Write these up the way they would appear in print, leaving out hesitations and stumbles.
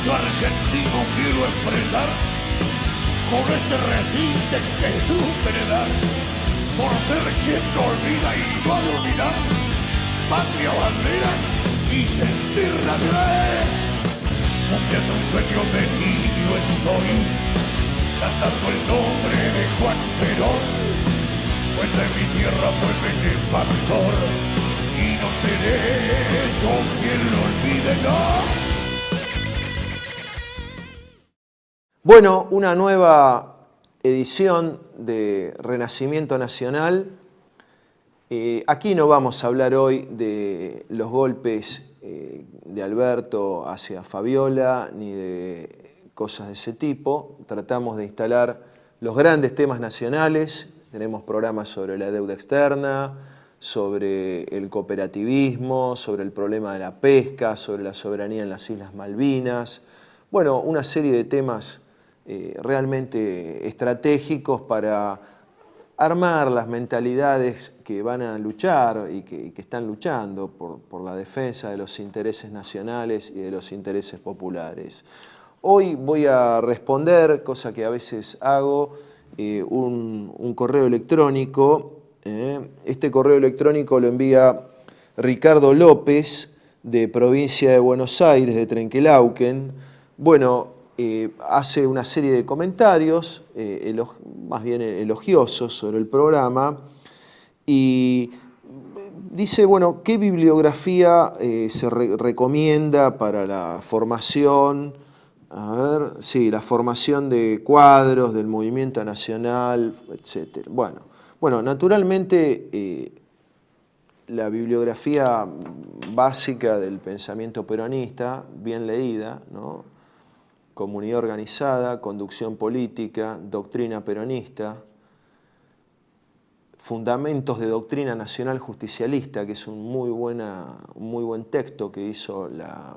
orgullo argentino quiero expresar con este recinte que supe heredar, por ser quien no olvida y no ha de olvidar, patria, bandera y sentir nacional. Cumpliendo un sueño de niño estoy, cantando el nombre de Juan Perón, pues de mi tierra fue benefactor y no seré yo quien lo olvide, no. Bueno, una nueva edición de Renacimiento Nacional. Aquí no vamos a hablar hoy de los golpes de Alberto hacia Fabiola, ni de cosas de ese tipo. Tratamos de instalar los grandes temas nacionales. Tenemos programas sobre la deuda externa, sobre el cooperativismo, sobre el problema de la pesca, sobre la soberanía en las Islas Malvinas. Bueno, una serie de temas realmente estratégicos para armar las mentalidades que van a luchar y que están luchando por la defensa de los intereses nacionales y de los intereses populares. Hoy voy a responder, cosa que a veces hago, un correo electrónico. Este correo electrónico lo envía Ricardo López, de provincia de Buenos Aires, de Trenquelauquen. Bueno, hace una serie de comentarios, más bien elogiosos sobre el programa, y dice, bueno, ¿qué bibliografía se recomienda para la formación? A ver, sí, la formación de cuadros del movimiento nacional, etc. Bueno, naturalmente la bibliografía básica del pensamiento peronista, bien leída, ¿no? Comunidad organizada, conducción política, doctrina peronista, fundamentos de doctrina nacional justicialista, que es un muy buen texto que hizo la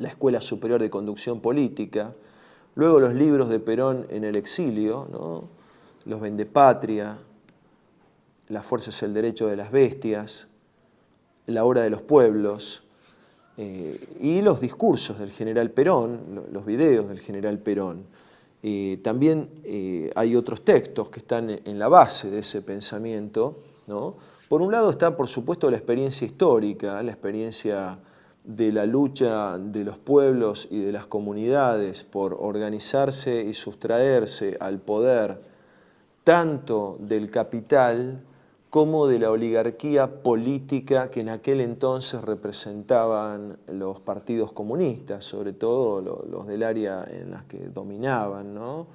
Escuela Superior de Conducción Política. Luego los libros de Perón en el exilio, ¿no? Los Vendepatria, Las fuerzas y el derecho de las bestias, La hora de los pueblos, y los discursos del general Perón, los videos del general Perón. También hay otros textos que están en la base de ese pensamiento, ¿no? Por un lado está, por supuesto, la experiencia histórica, la experiencia de la lucha de los pueblos y de las comunidades por organizarse y sustraerse al poder tanto del capital como de la oligarquía política que en aquel entonces representaban los partidos comunistas, sobre todo los del área en las que dominaban, ¿no?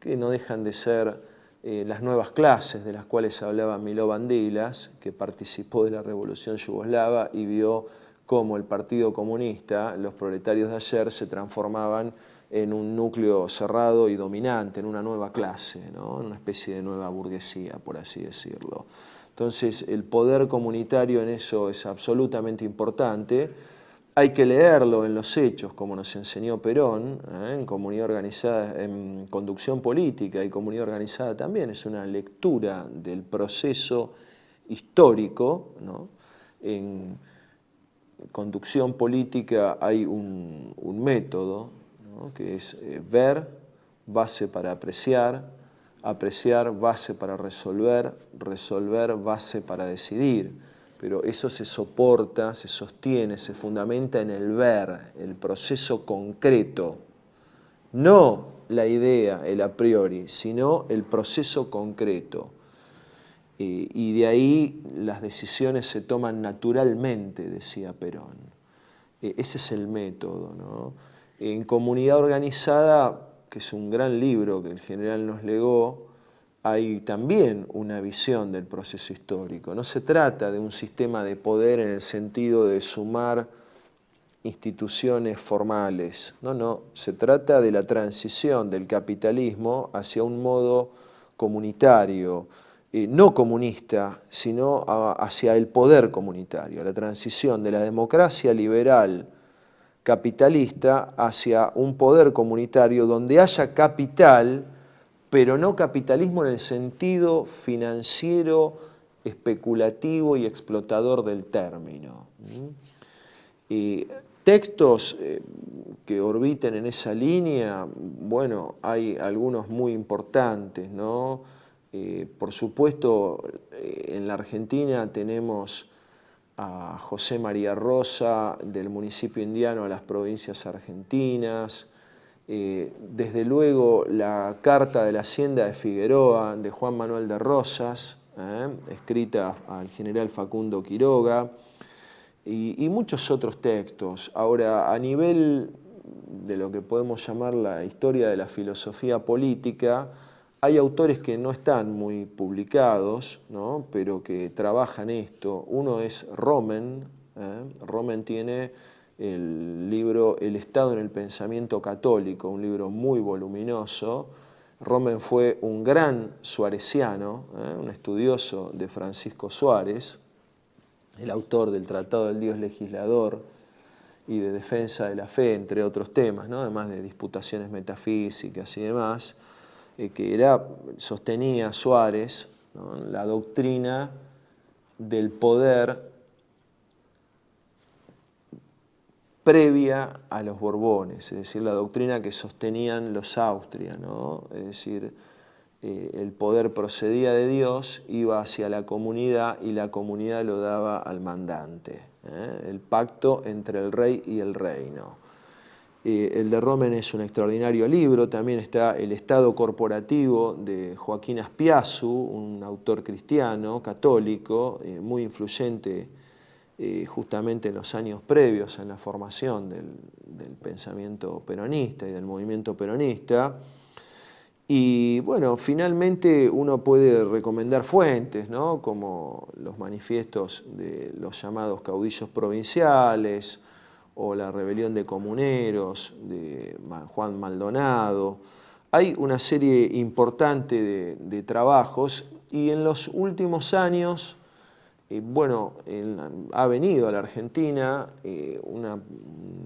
Que no dejan de ser las nuevas clases de las cuales hablaba Miló Bandelas, que participó de la Revolución Yugoslava y vio cómo el Partido Comunista, los proletarios de ayer, se transformaban en un núcleo cerrado y dominante, en una nueva clase, ¿no? Una especie de nueva burguesía, por así decirlo. Entonces, el poder comunitario en eso es absolutamente importante. Hay que leerlo en los hechos, como nos enseñó Perón, en comunidad organizada, en conducción política y comunidad organizada también. Es una lectura del proceso histórico, ¿no? En conducción política hay un método, ¿no? Que es ver, base para apreciar, apreciar, base para resolver, resolver, base para decidir. Pero eso se soporta, se sostiene, se fundamenta en el ver, el proceso concreto. No la idea, el a priori, sino el proceso concreto. Y de ahí las decisiones se toman naturalmente, decía Perón. Ese es el método, ¿no? En Comunidad Organizada, que es un gran libro que el general nos legó, hay también una visión del proceso histórico. No se trata de un sistema de poder en el sentido de sumar instituciones formales. No, se trata de la transición del capitalismo hacia un modo comunitario, no comunista, sino hacia el poder comunitario, la transición de la democracia liberal capitalista hacia un poder comunitario donde haya capital, pero no capitalismo en el sentido financiero, especulativo y explotador del término. Textos que orbiten en esa línea, bueno, hay algunos muy importantes, ¿no? Por supuesto, en la Argentina tenemos a José María Rosa, del municipio indiano a las provincias argentinas, desde luego la Carta de la Hacienda de Figueroa, de Juan Manuel de Rosas, escrita al general Facundo Quiroga, y muchos otros textos. Ahora, a nivel de lo que podemos llamar la historia de la filosofía política, hay autores que no están muy publicados, ¿no? Pero que trabajan esto. Uno es Romen. Romen tiene el libro El Estado en el Pensamiento Católico, un libro muy voluminoso. Romen fue un gran suareciano, un estudioso de Francisco Suárez, el autor del Tratado del Dios Legislador y de Defensa de la Fe, entre otros temas, ¿no? Además de disputaciones metafísicas y demás, que sostenía Suárez, ¿no?, la doctrina del poder previa a los Borbones, es decir, la doctrina que sostenían los Austria, ¿no? Es decir, el poder procedía de Dios, iba hacia la comunidad y la comunidad lo daba al mandante. El pacto entre el rey y el reino. El de Romen es un extraordinario libro. También está El Estado Corporativo de Joaquín Aspiazu, un autor cristiano, católico, muy influyente justamente en los años previos en la formación del pensamiento peronista y del movimiento peronista. Y bueno, finalmente uno puede recomendar fuentes, ¿no?, como los manifiestos de los llamados caudillos provinciales o la rebelión de comuneros de Juan Maldonado. Hay una serie importante de trabajos y en los últimos años, bueno, ha venido a la Argentina un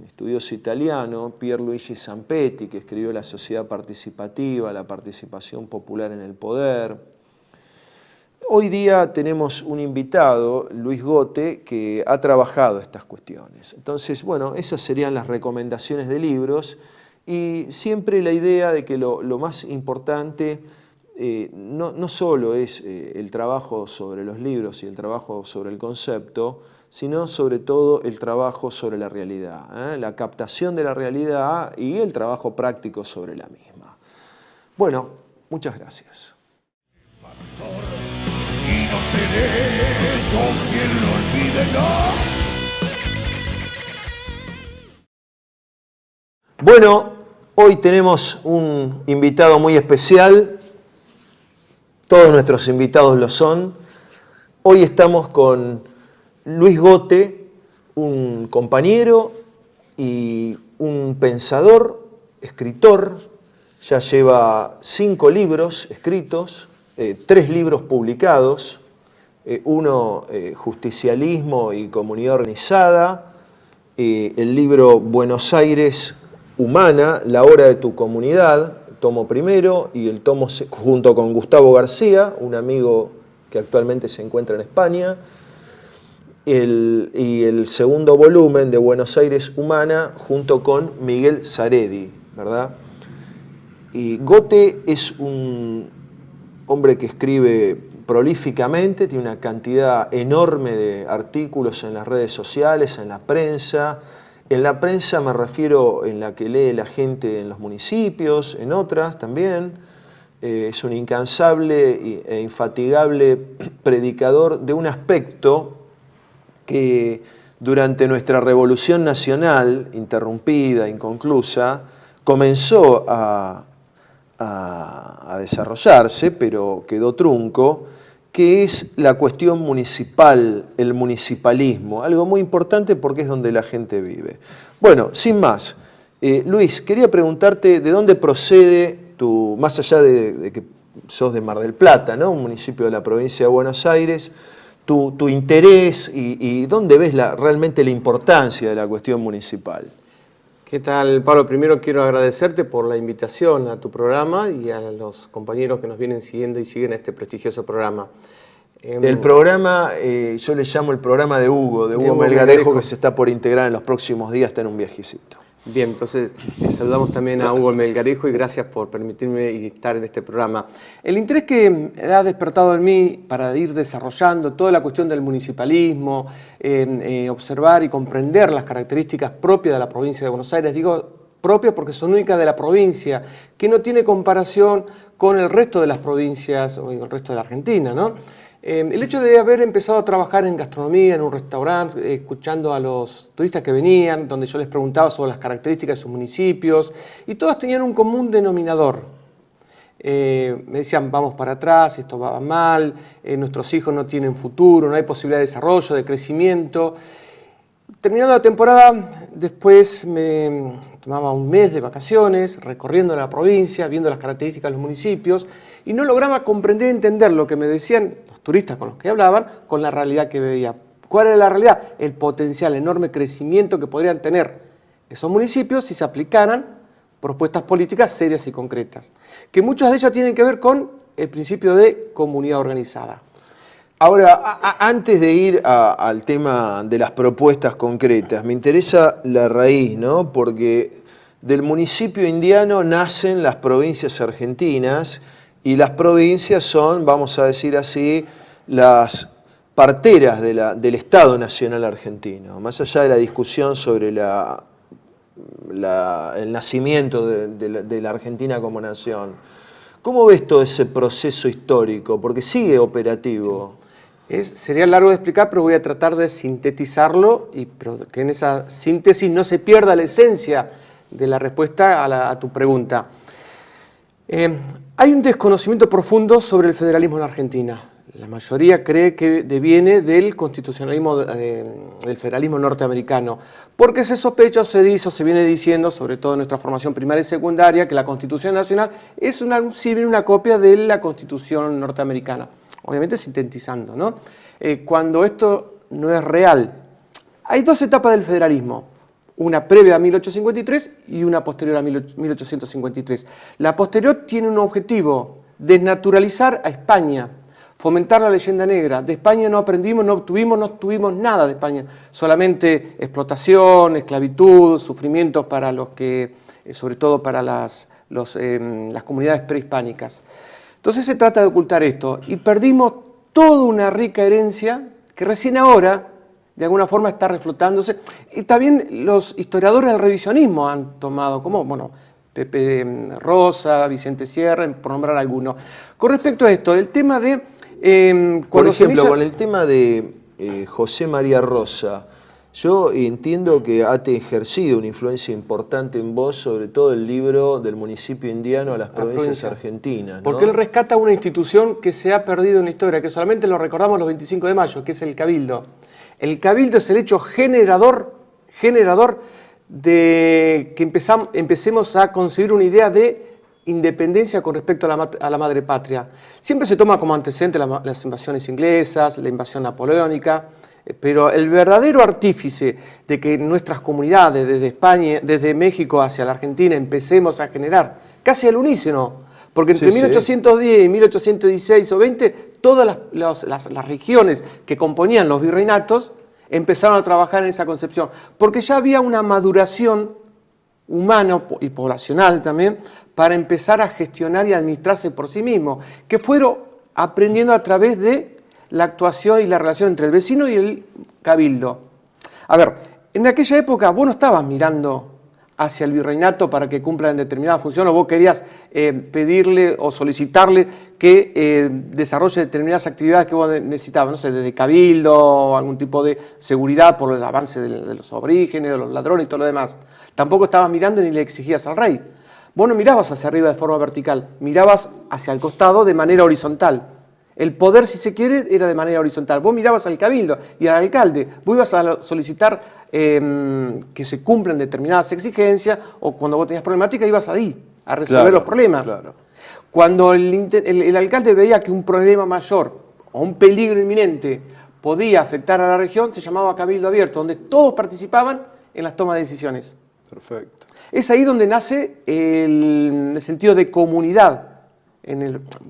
estudioso italiano, Pierluigi Zampetti, que escribió La sociedad participativa, la participación popular en el poder. Hoy día tenemos un invitado, Luis Gote, que ha trabajado estas cuestiones. Entonces, bueno, esas serían las recomendaciones de libros y siempre la idea de que lo más importante no solo es el trabajo sobre los libros y el trabajo sobre el concepto, sino sobre todo el trabajo sobre la realidad, la captación de la realidad y el trabajo práctico sobre la misma. Bueno, muchas gracias. Y no seré yo quien lo olvide, no. Bueno, hoy tenemos un invitado muy especial. Todos nuestros invitados lo son. Hoy estamos con Luis Gote, un compañero y un pensador, escritor. Ya lleva 5 libros escritos, 3 libros publicados, uno Justicialismo y Comunidad Organizada, el libro Buenos Aires Humana, la hora de tu comunidad, tomo primero, y el tomo junto con Gustavo García, un amigo que actualmente se encuentra en España, y el segundo volumen de Buenos Aires Humana junto con Miguel Zaredi, ¿verdad? Y Gote es un hombre que escribe prolíficamente, tiene una cantidad enorme de artículos en las redes sociales, en la prensa. En la prensa me refiero en la que lee la gente en los municipios, en otras también. Es un incansable e infatigable predicador de un aspecto que durante nuestra Revolución Nacional, interrumpida, inconclusa, comenzó a desarrollarse, pero quedó trunco, que es la cuestión municipal, el municipalismo, algo muy importante porque es donde la gente vive. Bueno, sin más, Luis, quería preguntarte de dónde procede tu, más allá de que sos de Mar del Plata, ¿no?, un municipio de la provincia de Buenos Aires, tu interés y dónde ves realmente la importancia de la cuestión municipal. ¿Qué tal, Pablo? Primero quiero agradecerte por la invitación a tu programa y a los compañeros que nos vienen siguiendo y siguen este prestigioso programa. El programa, yo le llamo el programa de Hugo Melgarejo, que se está por integrar en los próximos días, está en un viajecito. Bien, entonces saludamos también a Hugo Melgarejo y gracias por permitirme estar en este programa. El interés que ha despertado en mí para ir desarrollando toda la cuestión del municipalismo, observar y comprender las características propias de la provincia de Buenos Aires, digo propias porque son únicas de la provincia, que no tiene comparación con el resto de las provincias o el resto de la Argentina, ¿no? El hecho de haber empezado a trabajar en gastronomía, en un restaurante, escuchando a los turistas que venían, donde yo les preguntaba sobre las características de sus municipios, y todos tenían un común denominador. Me decían, vamos para atrás, esto va mal, nuestros hijos no tienen futuro, no hay posibilidad de desarrollo, de crecimiento. Terminando la temporada, después me tomaba un mes de vacaciones, recorriendo la provincia, viendo las características de los municipios, y no lograba comprender y entender lo que me decían los turistas con los que hablaban, con la realidad que veía. ¿Cuál era la realidad? El potencial, enorme crecimiento que podrían tener esos municipios si se aplicaran propuestas políticas serias y concretas, que muchas de ellas tienen que ver con el principio de comunidad organizada. Ahora, antes de ir al tema de las propuestas concretas, me interesa la raíz, ¿no? Porque del municipio indiano nacen las provincias argentinas y las provincias son, vamos a decir así, las parteras del Estado Nacional argentino. Más allá de la discusión sobre el nacimiento de la Argentina como nación, ¿cómo ves todo ese proceso histórico? Porque sigue operativo. Sería largo de explicar, pero voy a tratar de sintetizarlo y que en esa síntesis no se pierda la esencia de la respuesta a tu pregunta. Hay un desconocimiento profundo sobre el federalismo en la Argentina. La mayoría cree que deviene del constitucionalismo, del federalismo norteamericano, porque se sospecha o se dice o se viene diciendo, sobre todo en nuestra formación primaria y secundaria, que la Constitución Nacional es una copia de la Constitución norteamericana. Obviamente sintetizando, ¿no? Cuando esto no es real. Hay dos etapas del federalismo, una previa a 1853 y una posterior a 1853. La posterior tiene un objetivo, desnaturalizar a España, fomentar la leyenda negra. De España no aprendimos, no obtuvimos nada de España, solamente explotación, esclavitud, sufrimientos para los que, sobre todo para las comunidades prehispánicas. Entonces se trata de ocultar esto y perdimos toda una rica herencia que recién ahora, de alguna forma, está reflotándose. Y también los historiadores del revisionismo han tomado, como, bueno, Pepe Rosa, Vicente Sierra, por nombrar algunos. Con respecto a esto, el tema de... por ejemplo, con el tema de José María Rosa, yo entiendo que ha ejercido una influencia importante en vos, sobre todo el libro del municipio indiano a las provincias argentinas, ¿no? Porque él rescata una institución que se ha perdido en la historia, que solamente lo recordamos los 25 de mayo, que es el Cabildo. El Cabildo es el hecho generador de que empecemos a concebir una idea de independencia con respecto a la madre patria. Siempre se toma como antecedente las invasiones inglesas, la invasión napoleónica, pero el verdadero artífice de que nuestras comunidades, desde España, desde México hacia la Argentina, empecemos a generar, casi al unísono, porque entre 1810 y 1816 o 20, todas las regiones que componían los virreinatos empezaron a trabajar en esa concepción, porque ya había una maduración humana y poblacional también, para empezar a gestionar y administrarse por sí mismo, que fueron aprendiendo a través de la actuación y la relación entre el vecino y el cabildo. A ver, en aquella época vos no estabas mirando hacia el virreinato para que cumplan determinada función, o vos querías pedirle o solicitarle que desarrolle determinadas actividades que vos necesitabas, no sé, desde cabildo o algún tipo de seguridad por el avance de los aborígenes, de los ladrones y todo lo demás. Tampoco estabas mirando ni le exigías al rey. Vos no mirabas hacia arriba de forma vertical, mirabas hacia el costado de manera horizontal. El poder, si se quiere, era de manera horizontal. Vos mirabas al cabildo y al alcalde, vos ibas a solicitar que se cumplan determinadas exigencias, o cuando vos tenías problemática ibas ahí a resolver los problemas. Claro. Cuando el alcalde veía que un problema mayor o un peligro inminente podía afectar a la región, se llamaba cabildo abierto, donde todos participaban en las tomas de decisiones. Perfecto. Es ahí donde nace el sentido de comunidad.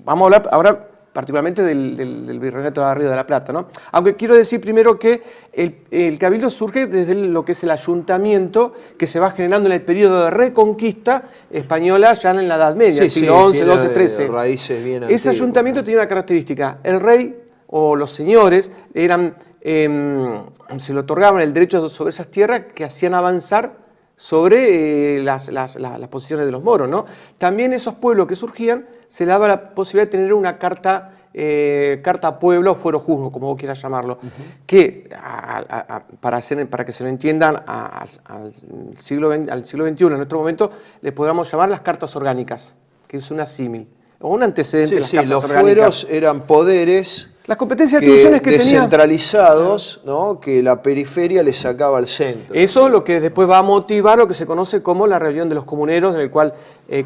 Vamos a hablar ahora particularmente del Virreinato de Río de la Plata, ¿no? Aunque quiero decir primero que el cabildo surge desde lo que es el ayuntamiento que se va generando en el periodo de reconquista española ya en la Edad Media, siglo XI, XII, XIII. Raíces bien Ese antiguas. ayuntamiento tenía una característica: el rey o los señores se le otorgaban el derecho sobre esas tierras que hacían avanzar sobre las posiciones de los moros, ¿no? También esos pueblos que surgían se le daba la posibilidad de tener una carta pueblo o fuero juzgo, como vos quieras llamarlo, que para que se lo entiendan al siglo XXI, en nuestro momento, le podríamos llamar las cartas orgánicas, que es una símil, o un antecedente de las cartas los orgánicas. fueros eran poderes Las competencias de atribuciones que tenía. Descentralizados, ¿no? Que la periferia le sacaba al centro. Eso es lo que después va a motivar lo que se conoce como la rebelión de los comuneros, en el cual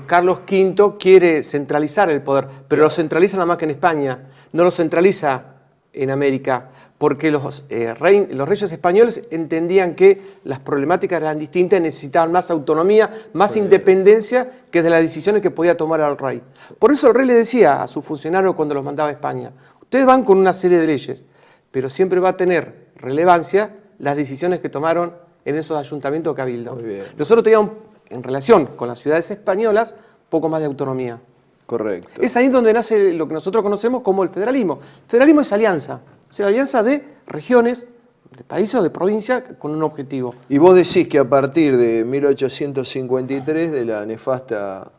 Carlos V quiere centralizar el poder, pero lo centraliza nada más que en España, no lo centraliza en América, porque los reyes españoles entendían que las problemáticas eran distintas y necesitaban más autonomía, más independencia que de las decisiones que podía tomar el rey. Por eso el rey le decía a sus funcionarios cuando los mandaba a España: ustedes van con una serie de leyes, pero siempre va a tener relevancia las decisiones que tomaron en esos ayuntamientos o cabildos. Nosotros teníamos, en relación con las ciudades españolas, poco más de autonomía. Correcto. Es ahí donde nace lo que nosotros conocemos como el federalismo. El federalismo es alianza, o sea, alianza de regiones, de países o de provincias con un objetivo. Y vos decís que a partir de 1853, de la nefasta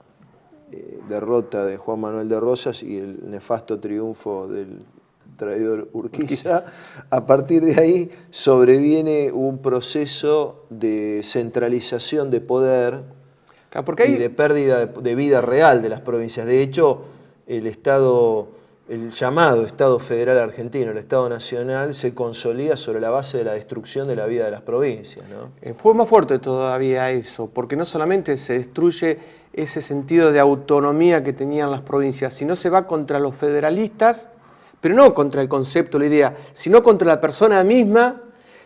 derrota de Juan Manuel de Rosas y el nefasto triunfo del traidor Urquiza, a partir de ahí sobreviene un proceso de centralización de poder, Claro, porque hay, y de pérdida de vida real de las provincias. De hecho, el llamado Estado Federal Argentino, el Estado Nacional, se consolida sobre la base de la destrucción de la vida de las provincias, ¿no? Fue más fuerte todavía eso, porque no solamente se destruye ese sentido de autonomía que tenían las provincias, sino se va contra los federalistas, pero no contra el concepto, la idea, sino contra la persona misma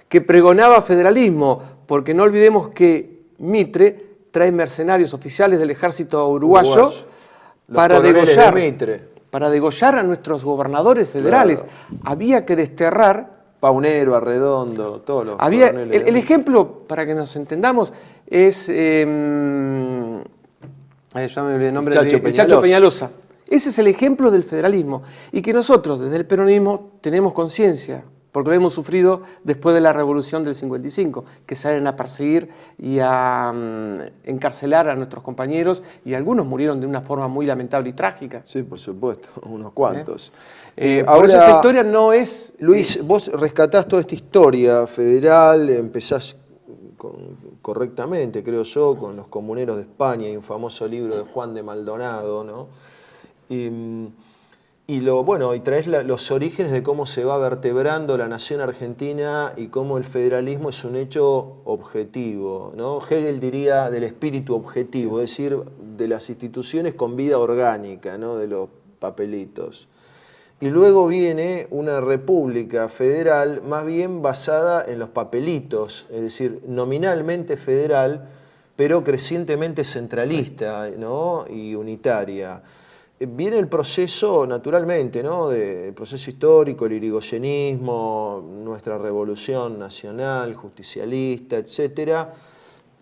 que pregonaba federalismo, porque no olvidemos que Mitre trae mercenarios oficiales del ejército uruguayo para degollar a nuestros gobernadores federales. Claro. Había que desterrar... Paunero, Arredondo, todos los... El ejemplo, para que nos entendamos, es... ya me olvidé el nombre, el Chacho Peñalosa. Ese es el ejemplo del federalismo. Y que nosotros, desde el peronismo, tenemos conciencia, porque lo hemos sufrido después de la Revolución del 55, que salen a perseguir y a encarcelar a nuestros compañeros, y algunos murieron de una forma muy lamentable y trágica. Sí, por supuesto, unos cuantos. Por eso esa historia no es... Luis, vos rescatás toda esta historia federal, empezás correctamente, creo yo, con Los Comuneros de España y un famoso libro de Juan de Maldonado, ¿no? Y traes los orígenes de cómo se va vertebrando la nación argentina y cómo el federalismo es un hecho objetivo, ¿no? Hegel diría del espíritu objetivo, es decir, de las instituciones con vida orgánica, ¿no? De los papelitos. Y luego viene una república federal más bien basada en los papelitos, es decir, nominalmente federal, pero crecientemente centralista, ¿no? Y unitaria. Viene el proceso, naturalmente, ¿no? El proceso histórico, el irigoyenismo, nuestra revolución nacional, justicialista, etc.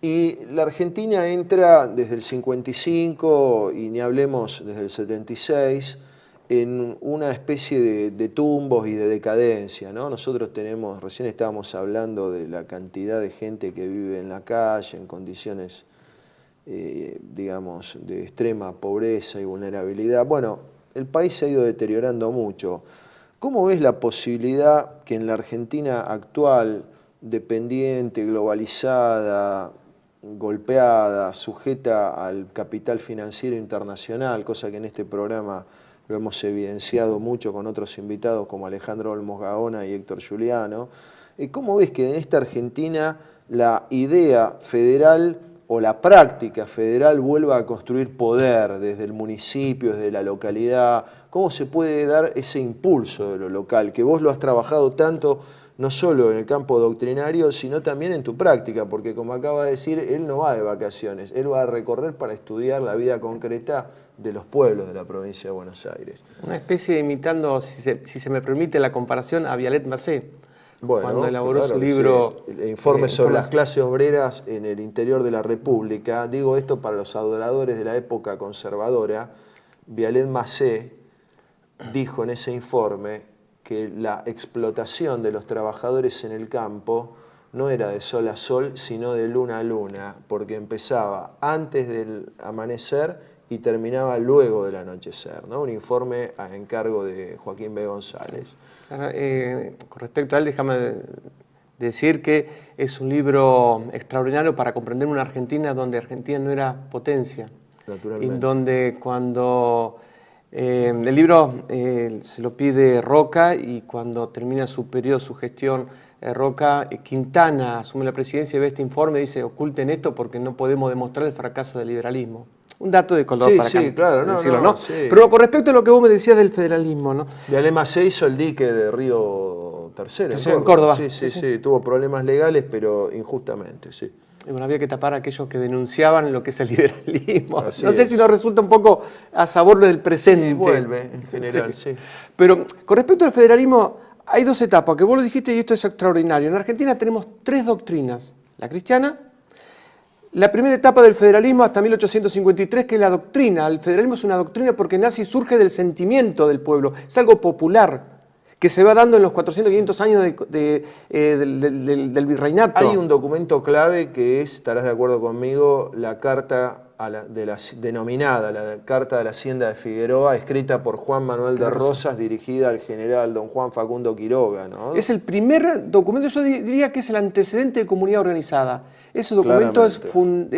Y la Argentina entra desde el 55, y ni hablemos desde el 76, en una especie de tumbos y de decadencia, ¿no? Nosotros recién estábamos hablando de la cantidad de gente que vive en la calle, en condiciones... digamos, de extrema pobreza y vulnerabilidad. Bueno, el país se ha ido deteriorando mucho. ¿Cómo ves la posibilidad que en la Argentina actual, dependiente, globalizada, golpeada, sujeta al capital financiero internacional, cosa que en este programa lo hemos evidenciado mucho con otros invitados como Alejandro Olmos Gaona y Héctor Giuliano, ¿cómo ves que en esta Argentina la idea federal o la práctica federal vuelva a construir poder desde el municipio, desde la localidad. ¿Cómo se puede dar ese impulso de lo local? Que vos lo has trabajado tanto, no solo en el campo doctrinario, sino también en tu práctica, porque como acaba de decir, él no va de vacaciones, él va a recorrer para estudiar la vida concreta de los pueblos de la provincia de Buenos Aires. Una especie de imitando, si se me permite la comparación, a Vialet Massé, bueno, cuando elaboró claro, su libro... sí, el informe sobre las clases obreras en el interior de la República. Digo esto para los adoradores de la época conservadora. Vialet Massé dijo en ese informe que la explotación de los trabajadores en el campo no era de sol a sol, sino de luna a luna, porque empezaba antes del amanecer y terminaba luego del anochecer, ¿no? Un informe a encargo de Joaquín B. González. Claro, con respecto a él, déjame decir que es un libro extraordinario para comprender una Argentina donde Argentina no era potencia. Naturalmente. Y donde cuando el libro se lo pide Roca y cuando termina su periodo, su gestión, Roca, Quintana asume la presidencia y ve este informe y dice: oculten esto porque no podemos demostrar el fracaso del liberalismo. Un dato de color para claro, decirlo, ¿no? Sí. Pero con respecto a lo que vos me decías del federalismo, ¿no? Vialet Massé hizo el dique de Río Tercero En Córdoba. Sí, tuvo problemas legales, pero injustamente, sí. Y bueno, había que tapar a aquellos que denunciaban lo que es el liberalismo. Así no sé es. si nos resulta un poco a sabor del presente. Sí, vuelve, en general, sí. Pero con respecto al federalismo, hay dos etapas, que vos lo dijiste y esto es extraordinario. En Argentina tenemos tres doctrinas. La cristiana, la primera etapa del federalismo hasta 1853, que es la doctrina. El federalismo es una doctrina porque nace y surge del sentimiento del pueblo. Es algo popular que se va dando en los 400, 500 años del virreinato. Hay un documento clave que es, estarás de acuerdo conmigo, la carta denominada la Carta de la Hacienda de Figueroa, escrita por Juan Manuel de Rosas, dirigida al general don Juan Facundo Quiroga, ¿no? Es el primer documento, yo diría que es el antecedente de comunidad organizada. Ese documento es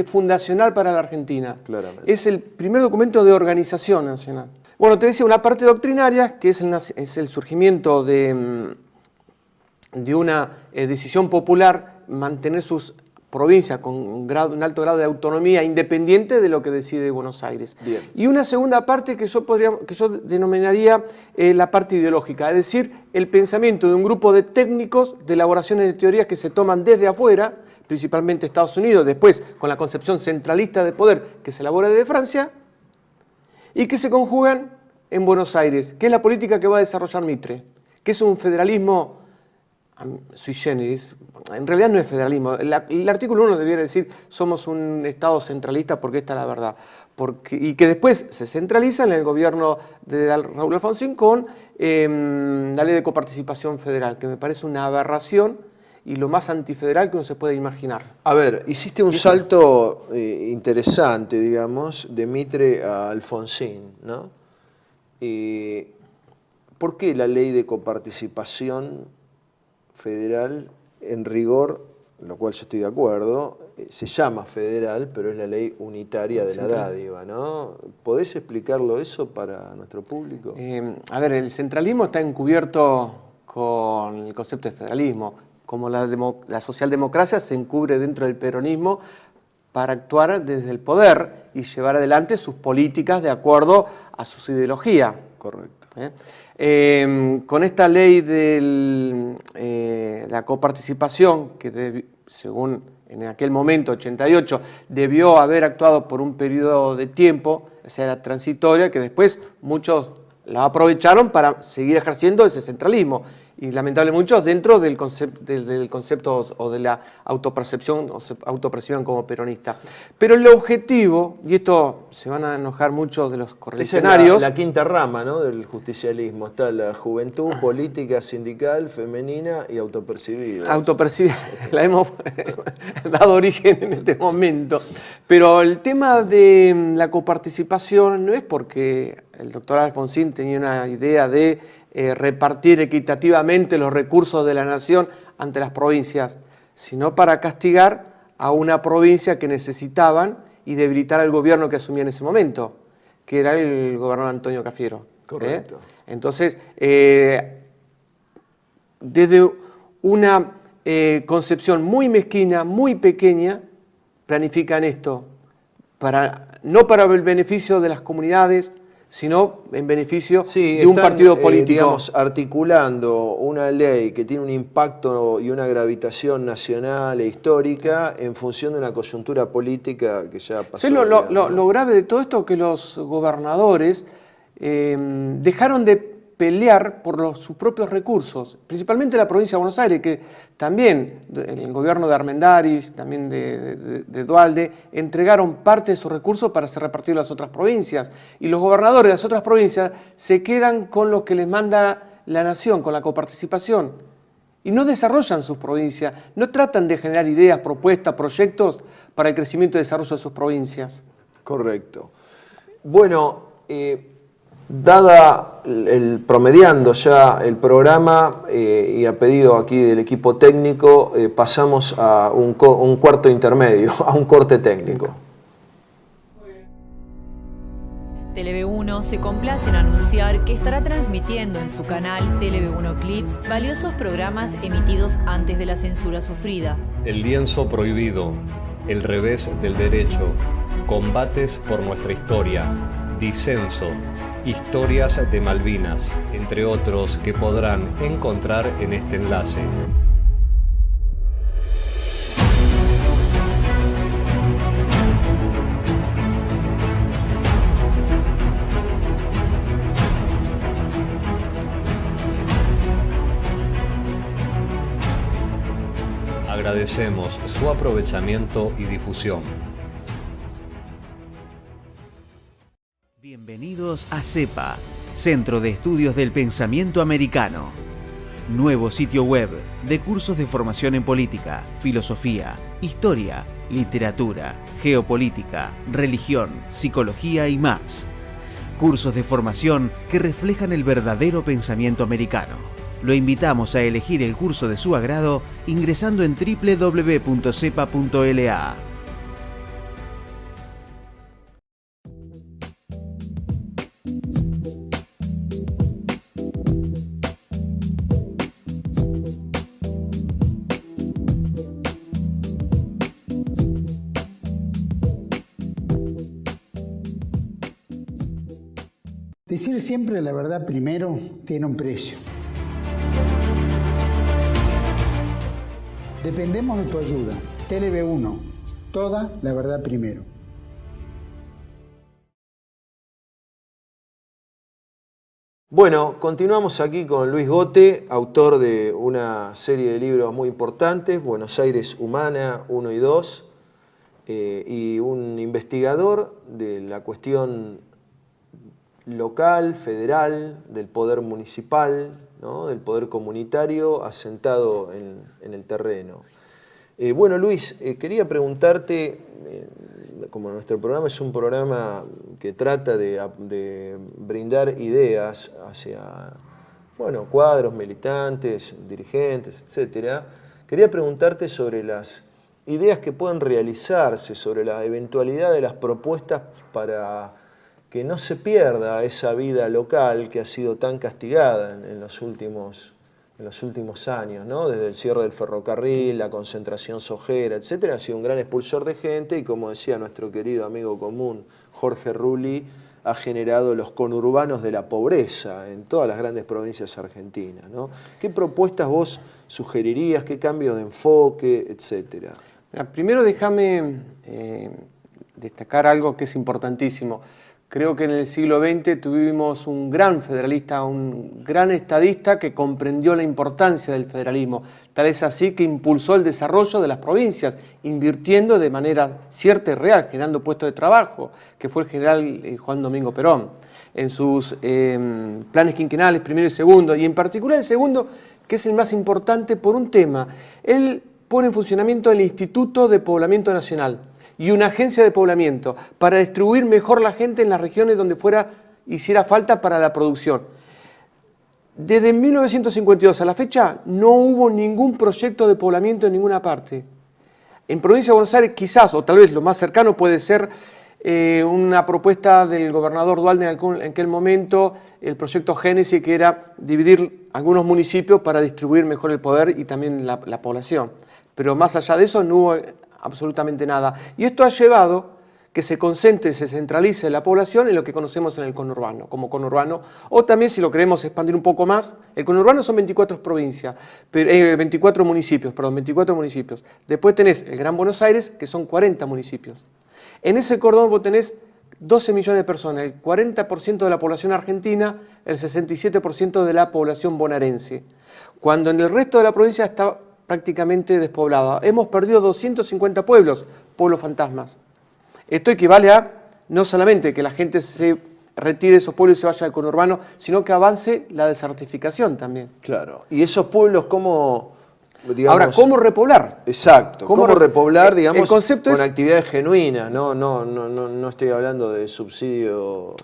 fundacional para la Argentina. Claramente. Es el primer documento de organización nacional. Bueno, te decía, una parte doctrinaria, que es el surgimiento de una decisión popular, mantener sus provincias con un alto grado de autonomía independiente de lo que decide Buenos Aires. Bien. Y una segunda parte que yo denominaría la parte ideológica, es decir, el pensamiento de un grupo de técnicos de elaboraciones de teorías que se toman desde afuera, principalmente Estados Unidos, después con la concepción centralista de poder que se elabora desde Francia, y que se conjugan en Buenos Aires, que es la política que va a desarrollar Mitre, que es un federalismo sui generis. En realidad no es federalismo. El artículo 1 debiera decir: somos un Estado centralista porque esta es la verdad. Y que después se centraliza en el gobierno de Raúl Alfonsín con la ley de coparticipación federal, que me parece una aberración y lo más antifederal que uno se puede imaginar. A ver, hiciste un salto interesante, digamos, de Mitre a Alfonsín, ¿no? ¿Por qué la ley de coparticipación federal, en rigor, lo cual yo estoy de acuerdo, se llama federal, pero es la ley unitaria de la dádiva, ¿no? ¿Podés explicarlo eso para nuestro público? A ver, el centralismo está encubierto con el concepto de federalismo, como la socialdemocracia se encubre dentro del peronismo para actuar desde el poder y llevar adelante sus políticas de acuerdo a su ideología. Correcto. Con esta ley de la coparticipación, que según en aquel momento, 88, debió haber actuado por un periodo de tiempo, o sea, era transitoria, que después muchos la aprovecharon para seguir ejerciendo ese centralismo. Y lamentablemente muchos dentro del concepto o de la autopercepción, o se autoperciben como peronista. Pero el objetivo, y esto se van a enojar muchos de los correligionarios... Esa es la quinta rama, ¿no?, del justicialismo. Está la juventud, política, sindical, femenina y autopercibida. Autopercibida, la hemos dado origen en este momento. Pero el tema de la coparticipación no es porque el doctor Alfonsín tenía una idea de repartir equitativamente los recursos de la nación ante las provincias, sino para castigar a una provincia que necesitaban y debilitar al gobierno que asumía en ese momento, que era el gobernador Antonio Cafiero. Correcto. Entonces, desde una concepción muy mezquina, muy pequeña, planifican esto? No para el beneficio de las comunidades, sino en beneficio de un partido político. Digamos, articulando una ley que tiene un impacto y una gravitación nacional e histórica en función de una coyuntura política que ya pasó. ¿Sí? Lo grave de todo esto es que los gobernadores dejaron de pelear por sus propios recursos, principalmente la provincia de Buenos Aires, que también el gobierno de Armendáriz, también de Duhalde, entregaron parte de sus recursos para ser repartidos a las otras provincias. Y los gobernadores de las otras provincias se quedan con lo que les manda la nación, con la coparticipación. Y no desarrollan sus provincias, no tratan de generar ideas, propuestas, proyectos para el crecimiento y desarrollo de sus provincias. Correcto. Bueno, promediando ya el programa y a pedido aquí del equipo técnico, pasamos a un cuarto intermedio, a un corte técnico. TLV1 se complace en anunciar que estará transmitiendo en su canal TLV1 Clips valiosos programas emitidos antes de la censura sufrida. El lienzo prohibido, el revés del derecho, combates por nuestra historia, disenso, historias de Malvinas, entre otros que podrán encontrar en este enlace. Agradecemos su aprovechamiento y difusión. Bienvenidos a CEPA, Centro de Estudios del Pensamiento Americano. Nuevo sitio web de cursos de formación en política, filosofía, historia, literatura, geopolítica, religión, psicología y más. Cursos de formación que reflejan el verdadero pensamiento americano. Lo invitamos a elegir el curso de su agrado ingresando en www.cepa.la. Decir siempre la verdad primero tiene un precio. Dependemos de tu ayuda. TLV1, toda la verdad primero. Bueno, continuamos aquí con Luis Gote, autor de una serie de libros muy importantes, Buenos Aires Humana 1 y 2, y un investigador de la cuestión local, federal, del poder municipal, ¿no? Del poder comunitario asentado en el terreno. Bueno, Luis, quería preguntarte, como nuestro programa es un programa que trata de brindar ideas hacia, bueno, cuadros, militantes, dirigentes, etcétera, quería preguntarte sobre las ideas que pueden realizarse, sobre la eventualidad de las propuestas para que no se pierda esa vida local que ha sido tan castigada en los últimos años, ¿no? Desde el cierre del ferrocarril, la concentración sojera, etcétera, ha sido un gran expulsor de gente y, como decía nuestro querido amigo común Jorge Rulli, ha generado los conurbanos de la pobreza en todas las grandes provincias argentinas, ¿no? ¿Qué propuestas vos sugerirías, qué cambios de enfoque, etcétera? Primero déjame destacar algo que es importantísimo. Creo que en el siglo XX tuvimos un gran federalista, un gran estadista que comprendió la importancia del federalismo. Tal es así que impulsó el desarrollo de las provincias, invirtiendo de manera cierta y real, generando puestos de trabajo, que fue el general Juan Domingo Perón, en sus planes quinquenales, primero y segundo, y en particular el segundo, que es el más importante por un tema. Él pone en funcionamiento el Instituto de Poblamiento Nacional y una agencia de poblamiento para distribuir mejor la gente en las regiones donde hiciera falta para la producción. Desde 1952 a la fecha no hubo ningún proyecto de poblamiento en ninguna parte. En provincia de Buenos Aires quizás, o tal vez lo más cercano puede ser una propuesta del gobernador Duhalde en aquel momento, el proyecto Génesis, que era dividir algunos municipios para distribuir mejor el poder y también la población. Pero más allá de eso no hubo absolutamente nada. Y esto ha llevado que se concentre, se centralice la población en lo que conocemos en el conurbano, como conurbano, o también si lo queremos expandir un poco más, el conurbano son 24 provincias, 24 municipios, perdón, 24 municipios. Después tenés el Gran Buenos Aires, que son 40 municipios. En ese cordón vos tenés 12 millones de personas, el 40% de la población argentina, el 67% de la población bonaerense, cuando en el resto de la provincia está prácticamente despoblada. Hemos perdido 250 pueblos fantasmas. Esto equivale a no solamente que la gente se retire de esos pueblos y se vaya al conurbano, sino que avance la desertificación también. Claro. ¿Y esos pueblos cómo, digamos... Ahora, ¿cómo repoblar? Exacto. ¿Cómo repoblar, digamos, el concepto con es... actividades genuinas? No estoy hablando de subsidios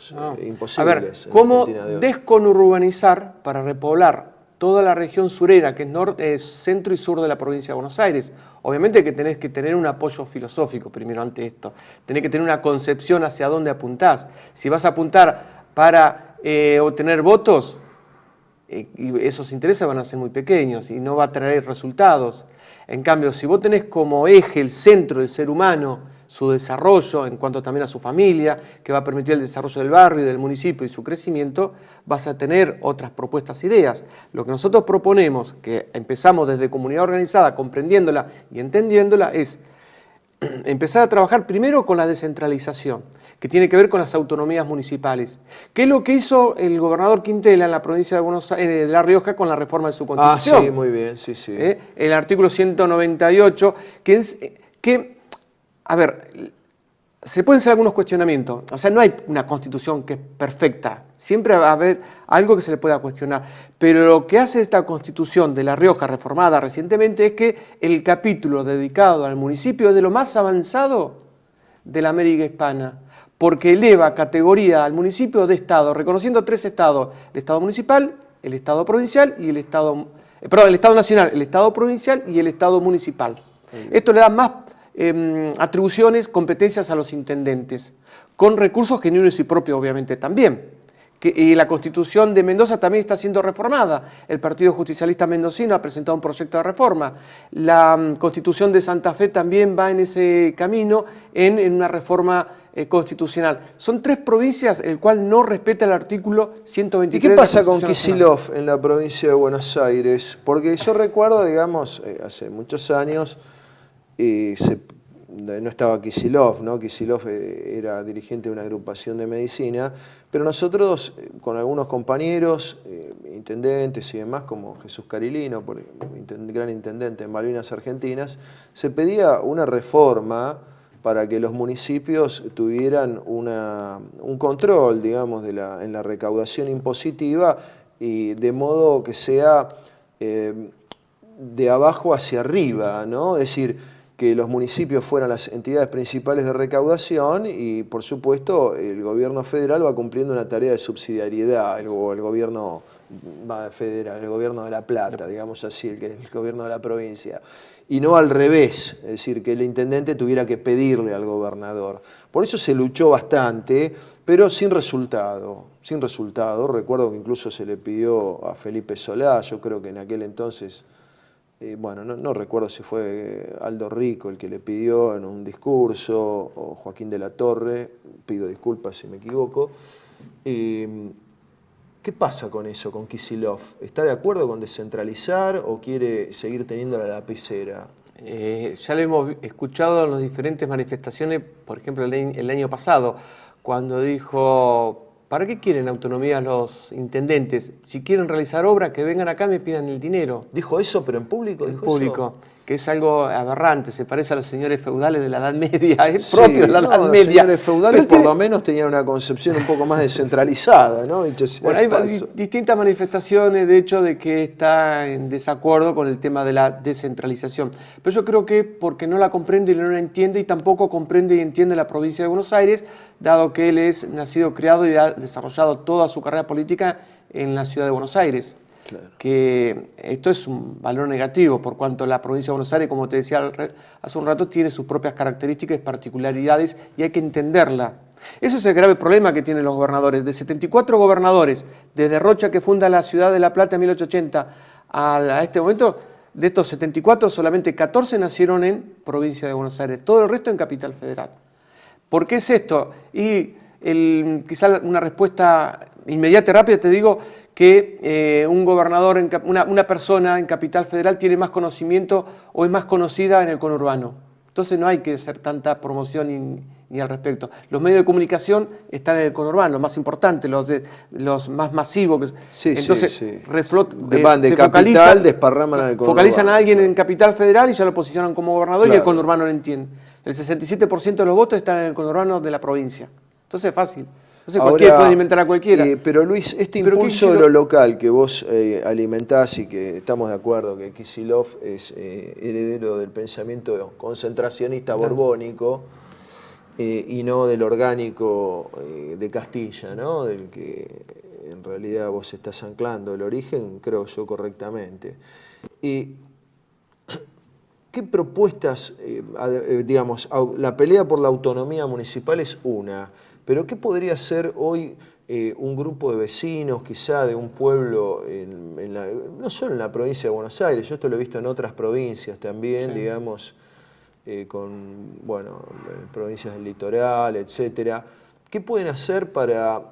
imposibles. A ver, ¿cómo desconurbanizar para repoblar toda la región surera, que es centro y sur de la provincia de Buenos Aires? Obviamente que tenés que tener un apoyo filosófico primero ante esto. Tenés que tener una concepción hacia dónde apuntás. Si vas a apuntar para obtener votos, y esos intereses van a ser muy pequeños y no va a traer resultados. En cambio, si vos tenés como eje el centro del ser humano, su desarrollo en cuanto también a su familia, que va a permitir el desarrollo del barrio y del municipio y su crecimiento, vas a tener otras propuestas, ideas. Lo que nosotros proponemos, que empezamos desde comunidad organizada, comprendiéndola y entendiéndola, es empezar a trabajar primero con la descentralización, que tiene que ver con las autonomías municipales. ¿Qué es lo que hizo el gobernador Quintela en la provincia de Buenos Aires, de La Rioja, con la reforma de su Constitución? Ah, sí, muy bien, sí. El artículo 198, a ver, se pueden hacer algunos cuestionamientos. O sea, no hay una Constitución que es perfecta. Siempre va a haber algo que se le pueda cuestionar. Pero lo que hace esta Constitución de La Rioja, reformada recientemente, es que el capítulo dedicado al municipio es de lo más avanzado de la América Hispana, porque eleva categoría al municipio de Estado, reconociendo 3 estados: el Estado municipal, el Estado provincial y el Estado nacional, el Estado provincial y el Estado municipal. Esto le da más atribuciones, competencias a los intendentes, con recursos genuinos y propios, obviamente, también. Y la Constitución de Mendoza también está siendo reformada. El Partido Justicialista Mendocino ha presentado un proyecto de reforma. La Constitución de Santa Fe también va en ese camino, en una reforma constitucional. Son 3 provincias el cual no respeta el artículo 123. ¿Y qué pasa con Kicillof en la provincia de Buenos Aires? Porque yo recuerdo, digamos, hace muchos años, no estaba Kicillof, ¿no? Kicillof era dirigente de una agrupación de medicina, pero nosotros, con algunos compañeros, intendentes y demás, como Jesús Carilino, gran intendente en Malvinas Argentinas, se pedía una reforma para que los municipios tuvieran un control, digamos, en la recaudación impositiva, y de modo que sea de abajo hacia arriba, ¿no? Es decir, que los municipios fueran las entidades principales de recaudación y, por supuesto, el gobierno federal va cumpliendo una tarea de subsidiariedad, el gobierno federal, el gobierno de La Plata, digamos así, el gobierno de la provincia, y no al revés, es decir, que el intendente tuviera que pedirle al gobernador. Por eso se luchó bastante, pero sin resultado. Recuerdo que incluso se le pidió a Felipe Solá, yo creo que en aquel entonces... bueno, no recuerdo si fue Aldo Rico el que le pidió en un discurso, o Joaquín de la Torre, pido disculpas si me equivoco. ¿Qué pasa con eso, con Kicillof? ¿Está de acuerdo con descentralizar o quiere seguir teniendo la lapicera? Ya lo hemos escuchado en las diferentes manifestaciones, por ejemplo el año pasado, cuando dijo... ¿Para qué quieren autonomía los intendentes? Si quieren realizar obras, que vengan acá y me pidan el dinero. ¿Dijo eso, pero en público? En público, que es algo aberrante, se parece a los señores feudales de la Edad Media, es propio de la Edad Media. Los señores feudales por lo menos tenían una concepción un poco más descentralizada, ¿no? Bueno, hay distintas manifestaciones, de hecho, de que está en desacuerdo con el tema de la descentralización. Pero yo creo que porque no la comprende y no la entiende, y tampoco comprende y entiende la provincia de Buenos Aires, dado que él es nacido, criado y ha desarrollado toda su carrera política en la ciudad de Buenos Aires. Claro. Que esto es un valor negativo, por cuanto la provincia de Buenos Aires, como te decía hace un rato, tiene sus propias características y particularidades y hay que entenderla. Ese es el grave problema que tienen los gobernadores. De 74 gobernadores, desde Rocha, que funda la ciudad de La Plata en 1880, a este momento, de estos 74, solamente 14 nacieron en provincia de Buenos Aires, todo el resto en Capital Federal. ¿Por qué es esto? Y quizá una respuesta inmediata y rápida, te digo que un gobernador, una persona en Capital Federal tiene más conocimiento o es más conocida en el conurbano. Entonces no hay que hacer tanta promoción ni al respecto. Los medios de comunicación están en el conurbano, los más importantes, los más masivos. Entonces, van de capital, desparraman en el conurbano. Focalizan a alguien en Capital Federal y ya lo posicionan como gobernador, claro, y el conurbano no entiende. El 67% de los votos están en el conurbano de la provincia. Entonces es fácil. Entonces cualquiera puede alimentar a cualquiera. Pero Luis, impulso de lo local que vos alimentás y que estamos de acuerdo que Kicillof es heredero del pensamiento concentracionista borbónico y no del orgánico de Castilla, ¿no? Del que en realidad vos estás anclando el origen, creo yo correctamente. Y ¿qué propuestas, digamos, la pelea por la autonomía municipal es una, pero qué podría ser hoy un grupo de vecinos, quizá de un pueblo, no solo en la provincia de Buenos Aires, yo esto lo he visto en otras provincias también, sí, digamos, con, bueno, provincias del litoral, etcétera. ¿Qué pueden hacer para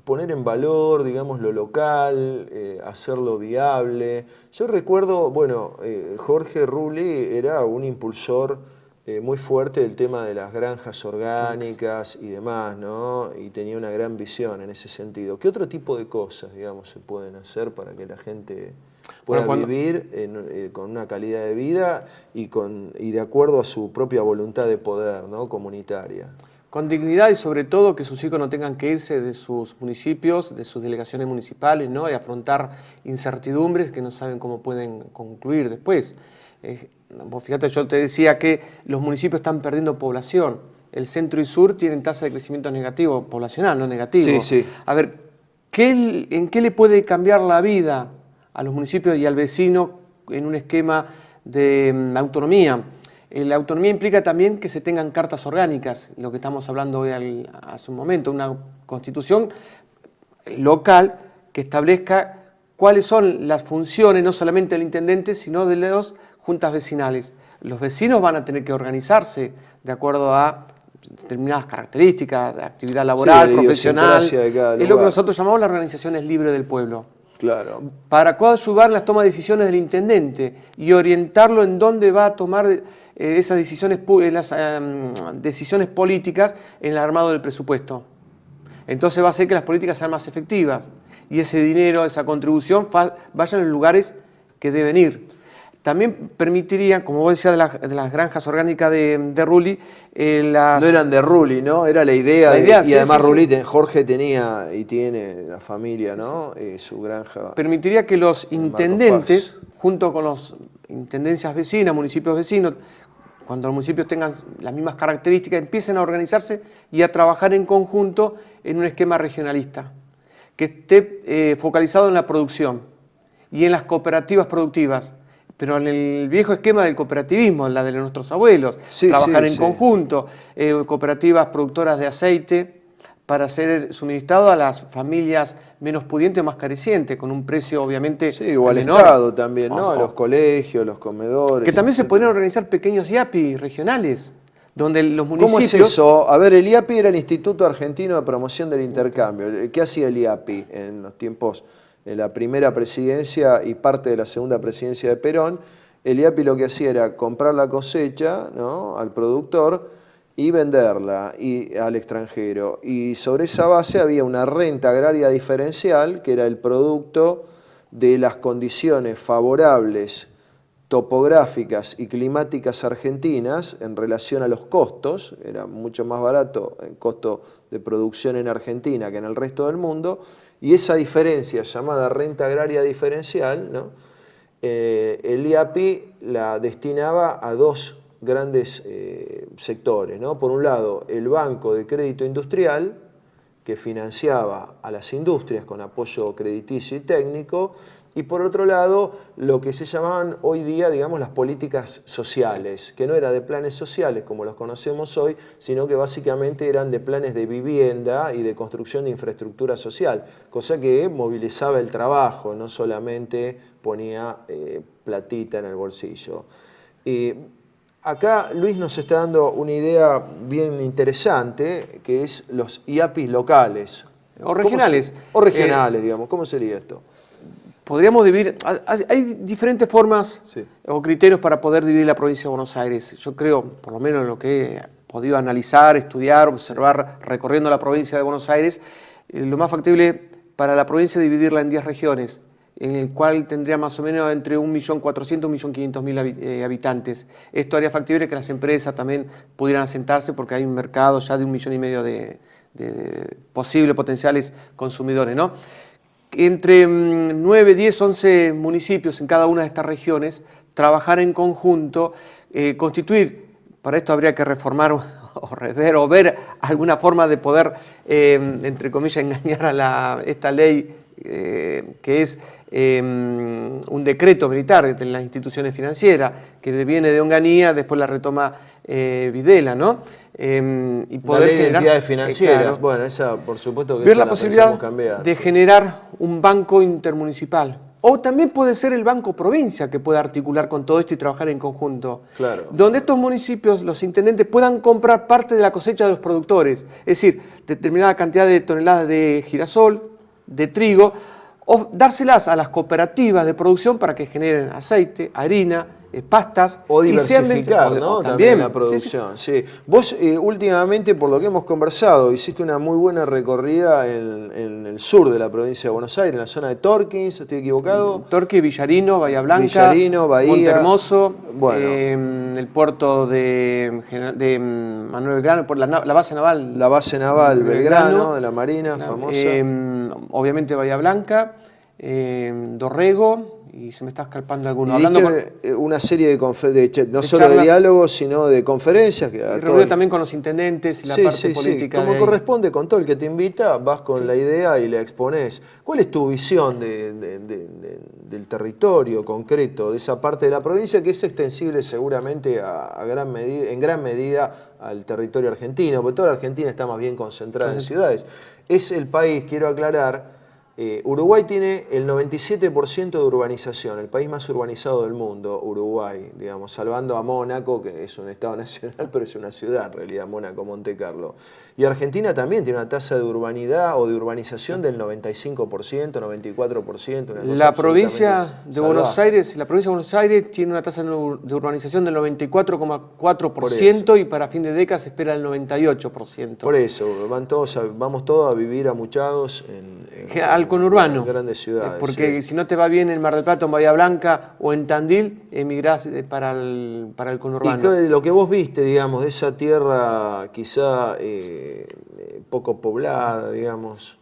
poner en valor, digamos, lo local, hacerlo viable? Yo recuerdo, bueno, Jorge Rulli era un impulsor muy fuerte del tema de las granjas orgánicas y demás, ¿no? Y tenía una gran visión en ese sentido. ¿Qué otro tipo de cosas, digamos, se pueden hacer para que la gente pueda vivir con una calidad de vida y de acuerdo a su propia voluntad de poder, ¿no? Comunitaria? Con dignidad y sobre todo que sus hijos no tengan que irse de sus municipios, de sus delegaciones municipales, ¿no? Y afrontar incertidumbres que no saben cómo pueden concluir después. Fíjate, yo te decía que los municipios están perdiendo población. El centro y sur tienen tasa de crecimiento negativo, poblacional, no negativo. Sí, sí. A ver, ¿en qué le puede cambiar la vida a los municipios y al vecino en un esquema de autonomía? La autonomía implica también que se tengan cartas orgánicas, lo que estamos hablando hoy hace un momento, una constitución local que establezca cuáles son las funciones, no solamente del intendente, sino de las juntas vecinales. Los vecinos van a tener que organizarse de acuerdo a determinadas características de actividad laboral, sí, profesional. Es lo que nosotros llamamos las organizaciones libres del pueblo. Claro. Para coadyuvar las tomas de decisiones del intendente y orientarlo en dónde va a tomar esas decisiones, decisiones políticas en el armado del presupuesto. Entonces va a hacer que las políticas sean más efectivas y ese dinero, esa contribución vayan a los lugares que deben ir. También permitiría, como vos decías de las granjas orgánicas de Rulli, no eran de Rulli, ¿no? Era la idea, y sí, además sí, Rulli, sí. Jorge tenía y tiene la familia, ¿no? Su granja. Permitiría que los intendentes, junto con las intendencias vecinas, municipios vecinos, cuando los municipios tengan las mismas características, empiecen a organizarse y a trabajar en conjunto en un esquema regionalista, que esté focalizado en la producción y en las cooperativas productivas, pero en el viejo esquema del cooperativismo, la de nuestros abuelos, sí, trabajar en conjunto, cooperativas productoras de aceite para ser suministrado a las familias menos pudientes o más carecientes, con un precio obviamente o al menor. Estado también, ¿no? A los colegios, los comedores. Que también se podrían organizar pequeños IAPI regionales, donde los municipios... ¿Cómo es eso? A ver, el IAPI era el Instituto Argentino de Promoción del Intercambio. ¿Qué hacía el IAPI en los tiempos de la primera presidencia y parte de la segunda presidencia de Perón? El IAPI lo que hacía era comprar la cosecha, ¿no? Al productor y venderla al extranjero. Y sobre esa base había una renta agraria diferencial, que era el producto de las condiciones favorables topográficas y climáticas argentinas en relación a los costos. Era mucho más barato el costo de producción en Argentina que en el resto del mundo, y esa diferencia llamada renta agraria diferencial, ¿no? El IAPI la destinaba a dos grandes sectores, ¿no? Por un lado, el Banco de Crédito Industrial, que financiaba a las industrias con apoyo crediticio y técnico, y por otro lado lo que se llamaban hoy día, digamos, las políticas sociales, que no era de planes sociales como los conocemos hoy, sino que básicamente eran de planes de vivienda y de construcción de infraestructura social, cosa que movilizaba el trabajo, no solamente ponía platita en el bolsillo. Acá Luis nos está dando una idea bien interesante, que es los IAPIs locales. O regionales. O regionales, digamos. ¿Cómo sería esto? Podríamos dividir, hay diferentes formas Sí. o criterios para poder dividir la provincia de Buenos Aires. Yo creo, por lo menos lo que he podido analizar, estudiar, observar, recorriendo la provincia de Buenos Aires, lo más factible para la provincia es dividirla en 10 regiones, en el cual tendría más o menos entre 1.400.000 y 1.500.000 habitantes. Esto haría factible que las empresas también pudieran asentarse porque hay un mercado ya de 1,5 millones de posibles potenciales consumidores, ¿no? Entre 9, 10, 11 municipios en cada una de estas regiones, trabajar en conjunto, constituir, para esto habría que reformar o rever o ver alguna forma de poder, entre comillas, engañar a esta ley que es un decreto militar de las instituciones financieras, que viene de Onganía, después la retoma Videla, ¿no? Y poder la ley de entidades financieras, claro, bueno, esa por supuesto que ver esa la la posibilidad pensamos cambiar, de sí. generar un banco intermunicipal. O también puede ser el Banco Provincia que pueda articular con todo esto y trabajar en conjunto. Claro. Donde estos municipios, los intendentes, puedan comprar parte de la cosecha de los productores. Es decir, determinada cantidad de toneladas de girasol, de trigo, o dárselas a las cooperativas de producción para que generen aceite, harina, pastas. O y diversificar, ¿no? También la Sí, sí. producción, sí. Vos últimamente, por lo que hemos conversado, hiciste una muy buena recorrida en el sur de la provincia de Buenos Aires, en la zona de Torquins, ¿estoy equivocado? Torque, Villarino, Bahía Blanca, Villarino, Bahía, Montehermoso, bueno. el puerto de Manuel Belgrano, por la base naval. La base naval Belgrano, de la Marina, famosa. Obviamente Bahía Blanca, Dorrego, y se me está escapando alguno. Y Hablando una serie de no de solo charlas, de diálogos, sino de conferencias. Que y reunido también con los intendentes y la parte política. Como de corresponde, con todo el que te invita, vas con la idea y la exponés. ¿Cuál es tu visión del territorio concreto, de esa parte de la provincia que es extensible seguramente en gran medida al territorio argentino? Porque toda la Argentina está más bien concentrada en ciudades. Es el país, quiero aclarar, Uruguay tiene el 97% de urbanización, el país más urbanizado del mundo, Uruguay, digamos, salvando a Mónaco, que es un estado nacional, pero es una ciudad en realidad, Mónaco, Monte Carlo. Y Argentina también tiene una tasa de urbanidad o de urbanización del 95%, 94%. Una cosa la provincia de salvaje. Buenos Aires, la provincia de Buenos Aires tiene una tasa de urbanización del 94,4% y para fin de década se espera el 98%. Por eso, vamos todos a vivir amuchados al conurbano, en grandes ciudades. Porque sí. si no te va bien en Mar del Plata, en Bahía Blanca o en Tandil, emigrás para el conurbano. Y lo que vos viste, digamos, de esa tierra quizá poco poblada, digamos.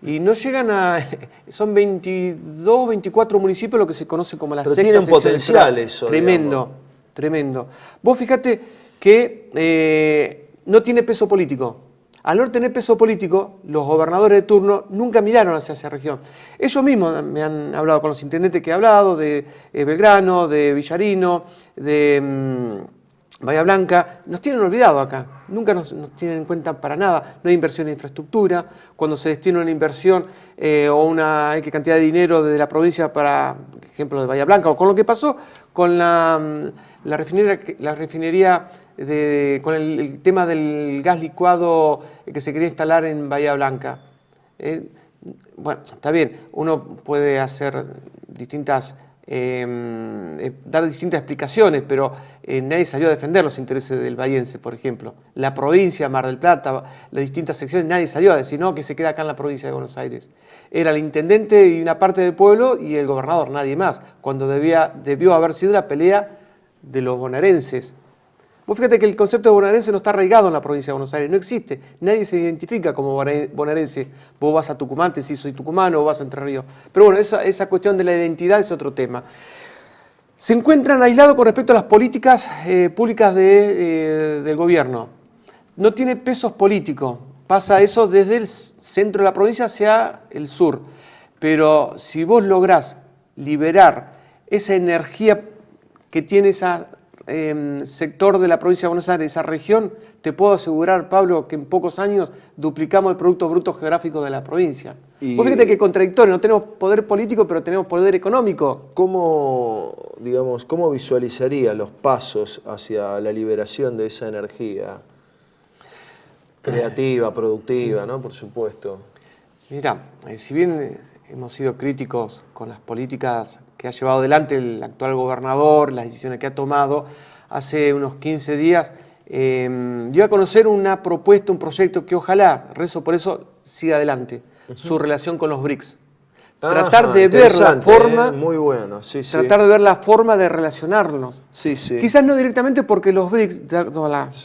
Y no llegan son 22, 24 municipios lo que se conoce como la Pero sexta tienen sección potencial electoral. eso, Tremendo, digamos. tremendo. Vos fíjate que no tiene peso político. Al no tener peso político, los gobernadores de turno nunca miraron hacia esa región. Ellos mismos me han hablado con los intendentes que he hablado, de Belgrano, de Villarino, de Bahía Blanca, nos tienen olvidado acá, nunca nos tienen en cuenta para nada. No hay inversión en infraestructura, cuando se destina una inversión o una X cantidad de dinero desde la provincia para, por ejemplo, de Bahía Blanca, o con lo que pasó con la refinería, con el tema del gas licuado que se quería instalar en Bahía Blanca. Bueno, está bien, uno puede hacer dar distintas explicaciones, pero nadie salió a defender los intereses del bahiense, por ejemplo. La provincia, Mar del Plata, las distintas secciones, nadie salió a decir, no, que se queda acá en la provincia de Buenos Aires. Era el intendente y una parte del pueblo y el gobernador, nadie más, cuando debió haber sido la pelea de los bonaerenses. Vos fíjate que el concepto de bonaerense no está arraigado en la provincia de Buenos Aires, no existe. Nadie se identifica como bonaerense. Vos vas a Tucumán, te decís soy tucumano, o vas a Entre Ríos. Pero bueno, esa cuestión de la identidad es otro tema. Se encuentran aislados con respecto a las políticas públicas del gobierno. No tiene pesos políticos. Pasa eso desde el centro de la provincia hacia el sur. Pero si vos lográs liberar esa energía que tiene ese sector de la provincia de Buenos Aires, esa región, te puedo asegurar, Pablo, que en pocos años duplicamos el Producto Bruto Geográfico de la provincia. Vos fíjate que contradictorio, no tenemos poder político, pero tenemos poder económico. ¿Cómo visualizaría los pasos hacia la liberación de esa energía creativa, productiva, ¿no? Por supuesto. Mira, si bien hemos sido críticos con las políticas que ha llevado adelante el actual gobernador, las decisiones que ha tomado, hace unos 15 días dio a conocer una propuesta, un proyecto que ojalá, rezo por eso, siga adelante, su relación con los BRICS. Tratar de ver la forma, muy bueno, tratar de ver la forma de relacionarnos. Sí, sí. Quizás no directamente porque los BRICS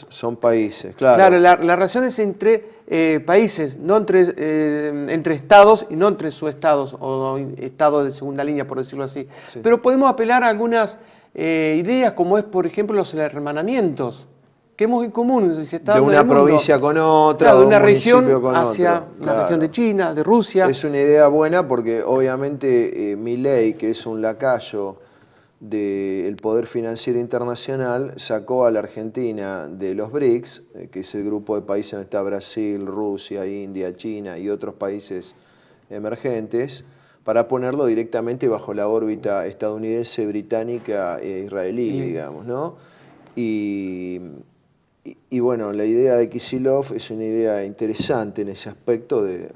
son países, claro. Claro, la relación es entre países, no entre estados y no entre subestados o estados de segunda línea, por decirlo así. Sí. Pero podemos apelar a algunas ideas, como es, por ejemplo, los hermanamientos, que es muy común. De una provincia con otra, claro, de una región con hacia otro. una región de China, de Rusia. Es una idea buena porque obviamente Milei, que es un lacayo del poder financiero internacional, sacó a la Argentina de los BRICS, que es el grupo de países donde está Brasil, Rusia, India, China y otros países emergentes, para ponerlo directamente bajo la órbita estadounidense, británica e israelí, digamos, ¿no? Y bueno, la idea de Kicillof es una idea interesante en ese aspecto de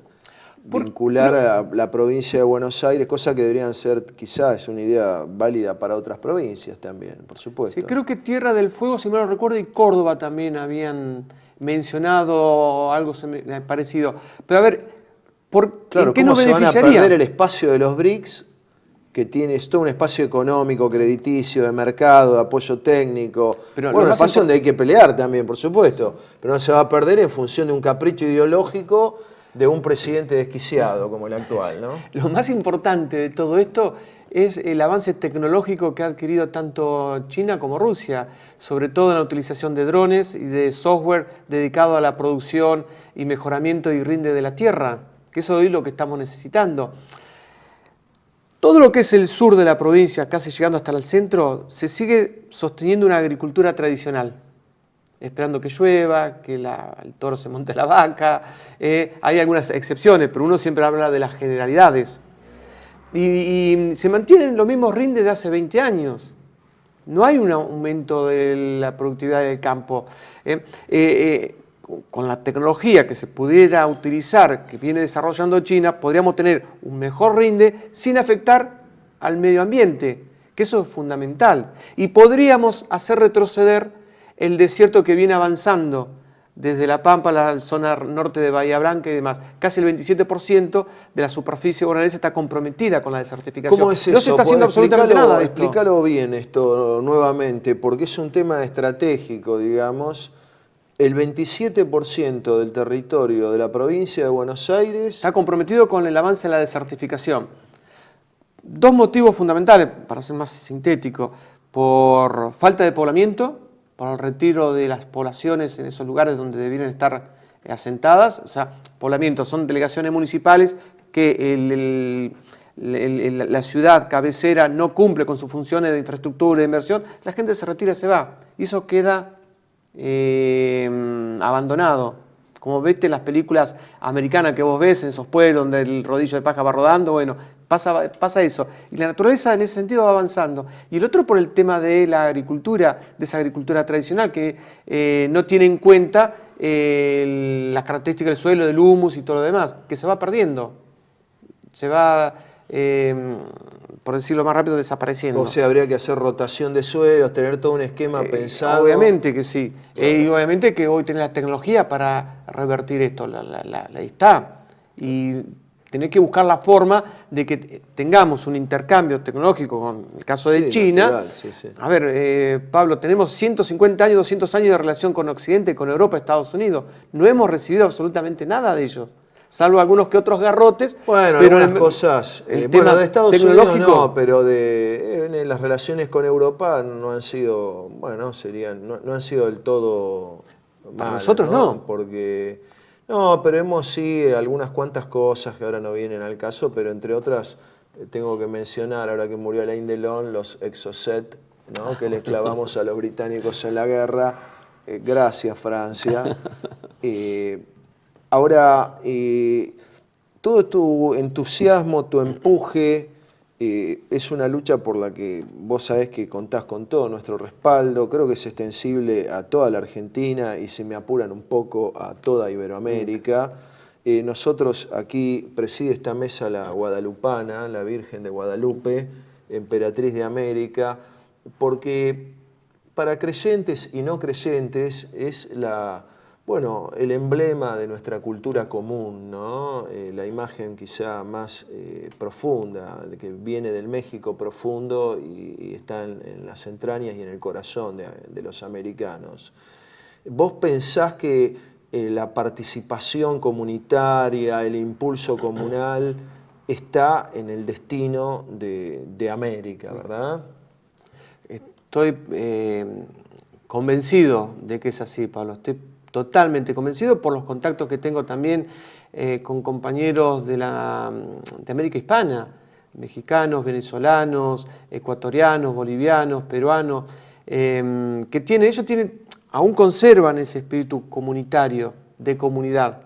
vincular a la provincia de Buenos Aires, cosa que deberían ser, quizás, una idea válida para otras provincias también, por supuesto. Sí, creo que Tierra del Fuego, si me lo recuerdo, y Córdoba también habían mencionado algo parecido. Pero a ver, ¿en qué nos beneficiaría? Se van a perder el espacio de los BRICS, que tiene todo un espacio económico, crediticio, de mercado, de apoyo técnico, bueno, un espacio donde hay que pelear también, por supuesto, pero no se va a perder en función de un capricho ideológico de un presidente desquiciado como el actual, ¿no? Lo más importante de todo esto es el avance tecnológico que ha adquirido tanto China como Rusia, sobre todo en la utilización de drones y de software dedicado a la producción y mejoramiento y rinde de la tierra, que eso es lo que estamos necesitando. Todo lo que es el sur de la provincia, casi llegando hasta el centro, se sigue sosteniendo una agricultura tradicional, esperando que llueva, que el toro se monte la vaca. Hay algunas excepciones, pero uno siempre habla de las generalidades. Y se mantienen los mismos rindes de hace 20 años. No hay un aumento de la productividad del campo. Con la tecnología que se pudiera utilizar, que viene desarrollando China, podríamos tener un mejor rinde sin afectar al medio ambiente, que eso es fundamental. Y podríamos hacer retroceder el desierto que viene avanzando desde La Pampa a la zona norte de Bahía Blanca y demás. Casi el 27% de la superficie bonaerense está comprometida con la desertificación. ¿Cómo es eso? No se está haciendo absolutamente nada de esto. Explícalo bien esto nuevamente, porque es un tema estratégico, digamos. El 27% del territorio de la provincia de Buenos Aires está comprometido con el avance de la desertificación. Dos motivos fundamentales, para ser más sintético: por falta de poblamiento, por el retiro de las poblaciones en esos lugares donde debieran estar asentadas. O sea, poblamiento, son delegaciones municipales que la ciudad cabecera no cumple con sus funciones de infraestructura, de inversión, la gente se retira y se va. Y eso queda abandonado. Como viste en las películas americanas que vos ves en esos pueblos donde el rodillo de paja va rodando, bueno, pasa eso. Y la naturaleza en ese sentido va avanzando. Y el otro por el tema de la agricultura, de esa agricultura tradicional que no tiene en cuenta las características del suelo, del humus y todo lo demás, que se va perdiendo. Se va, por decirlo más rápido, desapareciendo. O sea, habría que hacer rotación de suelos, tener todo un esquema pensado. Obviamente que sí. Y obviamente que hoy tenés la tecnología para revertir esto. Ahí está. Y tenés que buscar la forma de que tengamos un intercambio tecnológico con el caso de China. Natural, sí. A ver, Pablo, tenemos 150 años, 200 años de relación con Occidente, con Europa, Estados Unidos. No hemos recibido absolutamente nada de ellos, salvo algunos que otros garrotes. Bueno, pero algunas cosas. Bueno, de Estados Unidos no, pero en las relaciones con Europa no han sido, bueno, no han sido del todo para mal, nosotros no. Porque, no, pero hemos sí algunas cuantas cosas que ahora no vienen al caso, pero entre otras tengo que mencionar, ahora que murió Alain Delon, los Exocet, ¿no? Que les clavamos a los británicos en la guerra. Gracias, Francia. Ahora, todo tu entusiasmo, tu empuje, es una lucha por la que vos sabés que contás con todo nuestro respaldo. Creo que es extensible a toda la Argentina y, si me apuran un poco, a toda Iberoamérica. Nosotros aquí preside esta mesa la guadalupana, la Virgen de Guadalupe, emperatriz de América, porque para creyentes y no creyentes es el emblema de nuestra cultura común, ¿no? La imagen quizá más profunda, que viene del México profundo y está en las entrañas y en el corazón de los americanos. ¿Vos pensás que la participación comunitaria, el impulso comunal está en el destino de América, verdad? Estoy convencido de que es así, Pablo. Estoy totalmente convencido por los contactos que tengo también con compañeros de América Hispana, mexicanos, venezolanos, ecuatorianos, bolivianos, peruanos, ellos aún conservan ese espíritu comunitario, de comunidad.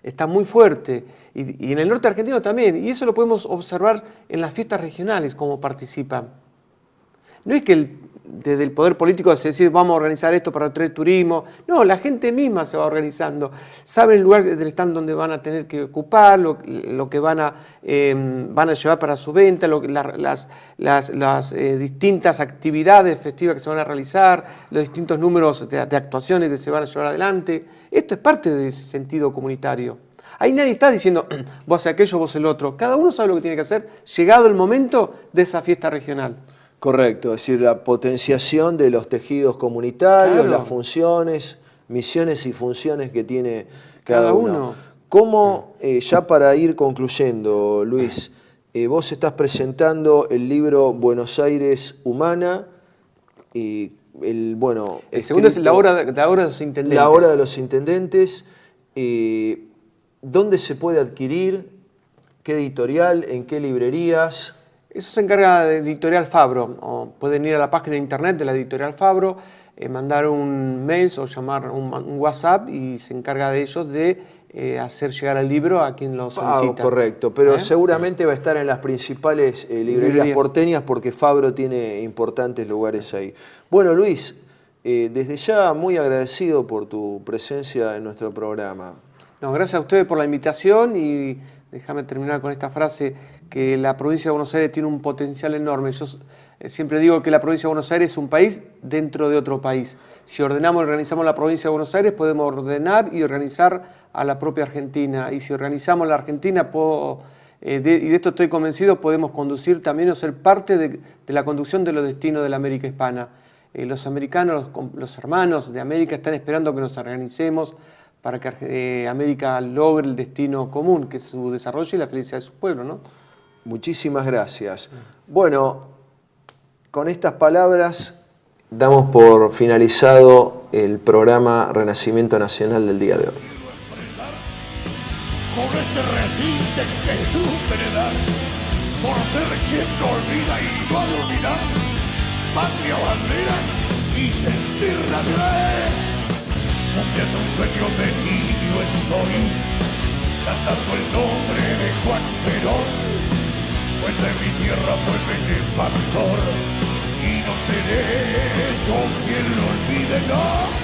Está muy fuerte. Y en el norte argentino también. Y eso lo podemos observar en las fiestas regionales, cómo participan. No es que desde el poder político se decide vamos a organizar esto para traer turismo. No, la gente misma se va organizando. Saben el lugar del stand donde van a tener que ocupar, lo que van a llevar para su venta, las distintas actividades festivas que se van a realizar, los distintos números de actuaciones que se van a llevar adelante. Esto es parte de ese sentido comunitario. Ahí nadie está diciendo vos haces aquello, vos el otro. Cada uno sabe lo que tiene que hacer llegado el momento de esa fiesta regional. Correcto, es decir, la potenciación de los tejidos comunitarios, claro, las funciones, misiones y funciones que tiene cada uno. ¿Cómo, ya para ir concluyendo, Luis, vos estás presentando el libro Buenos Aires Humana, y el segundo es la hora de los intendentes. La hora de los intendentes. ¿Dónde se puede adquirir? ¿Qué editorial? ¿En qué librerías? Eso se encarga de Editorial Fabro. O pueden ir a la página de internet de la Editorial Fabro, mandar un mail o llamar un WhatsApp y se encarga de ellos de hacer llegar el libro a quien lo solicita. Correcto, pero seguramente va a estar en las principales librerías porteñas porque Fabro tiene importantes lugares ahí. Bueno, Luis, desde ya muy agradecido por tu presencia en nuestro programa. No, gracias a ustedes por la invitación y déjame terminar con esta frase, que la provincia de Buenos Aires tiene un potencial enorme. Yo siempre digo que la provincia de Buenos Aires es un país dentro de otro país. Si ordenamos y organizamos la provincia de Buenos Aires, podemos ordenar y organizar a la propia Argentina. Y si organizamos la Argentina, y de esto estoy convencido, podemos conducir también o ser parte de la conducción de los destinos de la América Hispana. Los americanos, los hermanos de América están esperando que nos organicemos para que América logre el destino común, que es su desarrollo y la felicidad de su pueblo, ¿no? Muchísimas gracias. Bueno, con estas palabras damos por finalizado el programa Renacimiento Nacional del día de hoy. Con este resiste que supe dar, por ser quien no olvida y no ha de olvidar, patria, bandera y sentir nacional. Cumpliendo un sueño de niño estoy, cantando el nombre de Juan Perón, pues de mi tierra fue benefactor, y no seré yo quien lo olvide, no.